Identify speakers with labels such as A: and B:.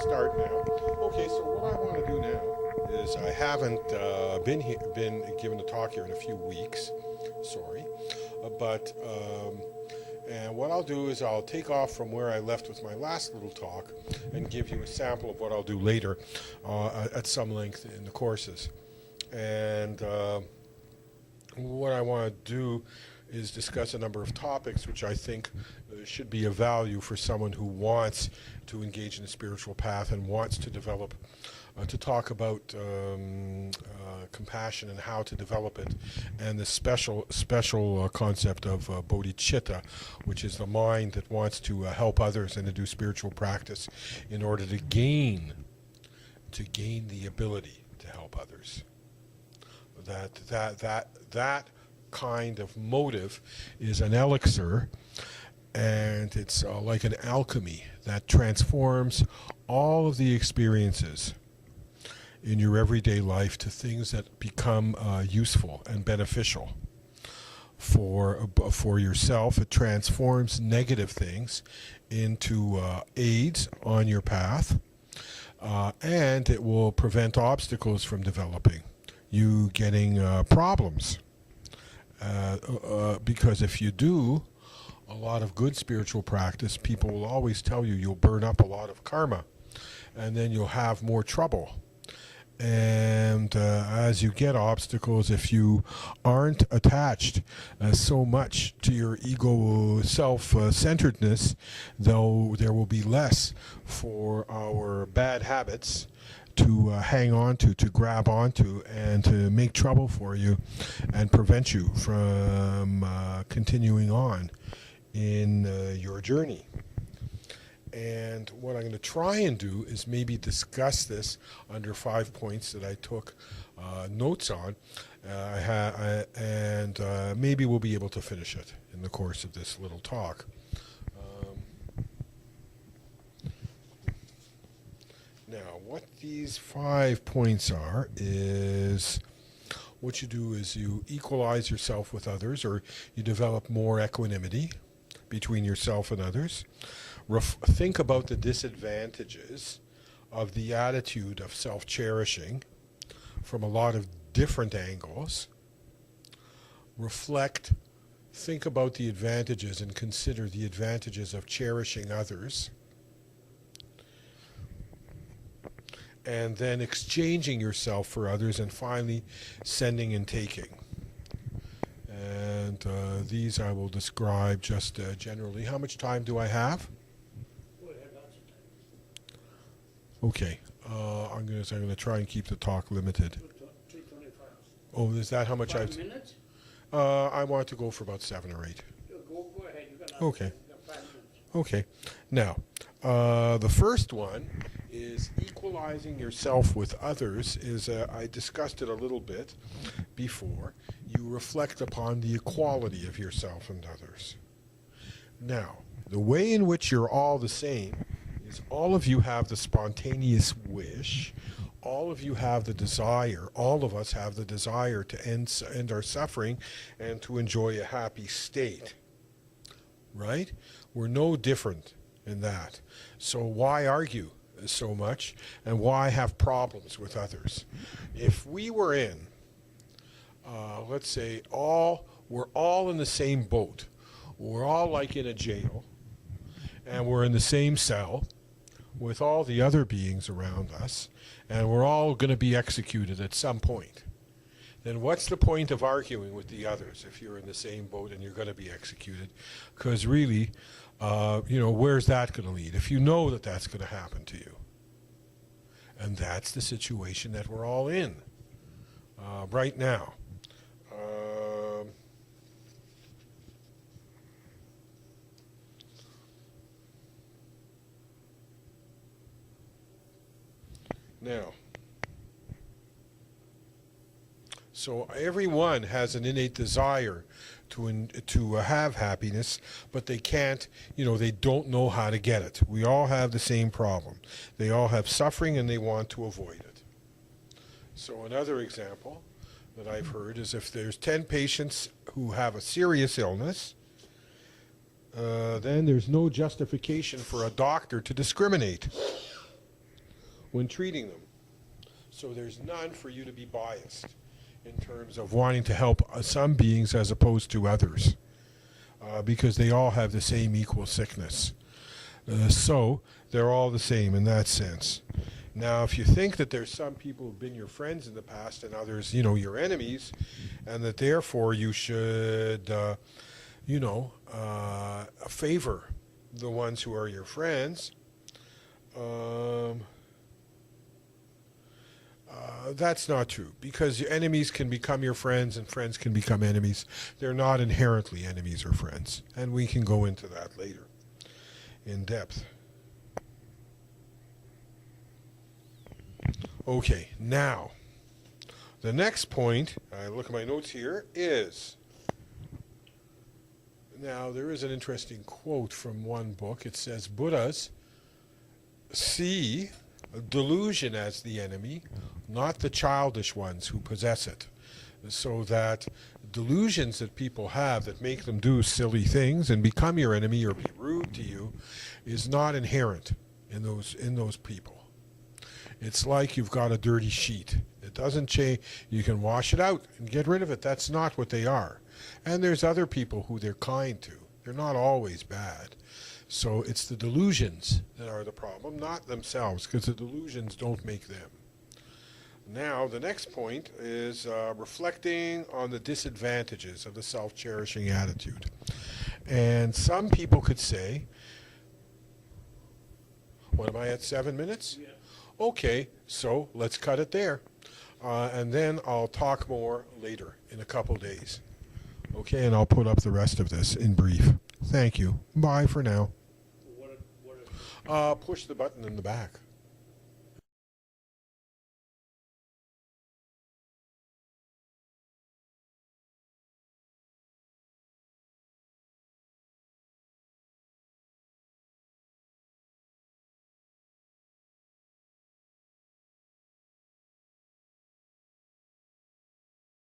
A: start now. Okay, so what I want to do now is I haven't been given a talk here in a few weeks. Sorry, but and what I'll do is I'll take off from where I left with my last little talk and give you a sample of what I'll do later at some length in the courses. And what I want to do is discuss a number of topics which I think should be of value for someone who wants to engage in the spiritual path and wants to develop, to talk about compassion and how to develop it, and the special concept of bodhicitta, which is the mind that wants to help others and to do spiritual practice in order to gain the ability to help others. That kind of motive is an elixir, and it's like an alchemy that transforms all of the experiences in your everyday life to things that become useful and beneficial for yourself. It transforms negative things into aids on your path, and it will prevent obstacles from developing, you getting problems. Because if you do a lot of good spiritual practice, people will always tell you you'll burn up a lot of karma, and then you'll have more trouble. And as you get obstacles, if you aren't attached so much to your ego self-centeredness, though there will be less for our bad habits to hang on to grab onto, and to make trouble for you and prevent you from continuing on in your journey. And what I'm going to try and do is maybe discuss this under 5 points that I took notes on, and maybe we'll be able to finish it in the course of this little talk. Now, what these 5 points are is what you do is you equalize yourself with others, or you develop more equanimity between yourself and others. Think about the disadvantages of the attitude of self-cherishing from a lot of different angles. Think about the advantages and consider the advantages of cherishing others. And then exchanging yourself for others, and finally sending and taking. And these I will describe just generally. How much time do I have? Okay, I'm going to try and keep the talk limited.
B: 3:25.
A: Oh, is that how much
B: 5 minutes?
A: I want to go for about 7 or 8.
B: Go ahead. You got
A: Okay.
B: You got 5 minutes.
A: Okay. Now, the first one is equalizing yourself with others. I discussed it a little bit before. You reflect upon the equality of yourself and others. Now, the way in which you're all the same is all of you have the spontaneous wish, all of you have the desire, all of us have the desire to end our suffering and to enjoy a happy state. Right? We're no different in that. So why argue so much, and why have problems with others? If we were in, let's say, we're all in the same boat, we're all like in a jail, and we're in the same cell with all the other beings around us, and we're all going to be executed at some point, then what's the point of arguing with the others if you're in the same boat and you're going to be executed? Because really, where's that going to lead if you know that that's going to happen to you? And that's the situation that we're all in right now. Now, so everyone has an innate desire to have happiness, but they can't, they don't know how to get it. We all have the same problem. They all have suffering and they want to avoid it. So another example that I've heard is if there's 10 patients who have a serious illness, then there's no justification for a doctor to discriminate. when treating them. So there's none for you to be biased in terms of wanting to help some beings as opposed to others, because they all have the same equal sickness. So they're all the same in that sense. Now, if you think that there's some people who've been your friends in the past and others, your enemies, and that therefore you should, favor the ones who are your friends, that's not true, because your enemies can become your friends and friends can become enemies. They're not inherently enemies or friends, and we can go into that later in depth. Okay, now, the next point, I look at my notes here, is, now there is an interesting quote from one book. It says, Buddhas see delusion as the enemy, not the childish ones who possess it. So that delusions that people have that make them do silly things and become your enemy or be rude to you is not inherent in those people. It's like you've got a dirty sheet. It doesn't change. You can wash it out and get rid of it. That's not what they are. And there's other people who they're kind to. They're not always bad. So it's the delusions that are the problem, not themselves, because the delusions don't make them. Now, the next point is reflecting on the disadvantages of the self-cherishing attitude. And some people could say, what am I at, 7 minutes?
B: Yeah.
A: Okay, so let's cut it there. And then I'll talk more later in a couple days. Okay, and I'll put up the rest of this in brief. Thank you. Bye for now.
B: What
A: Push the button in the back.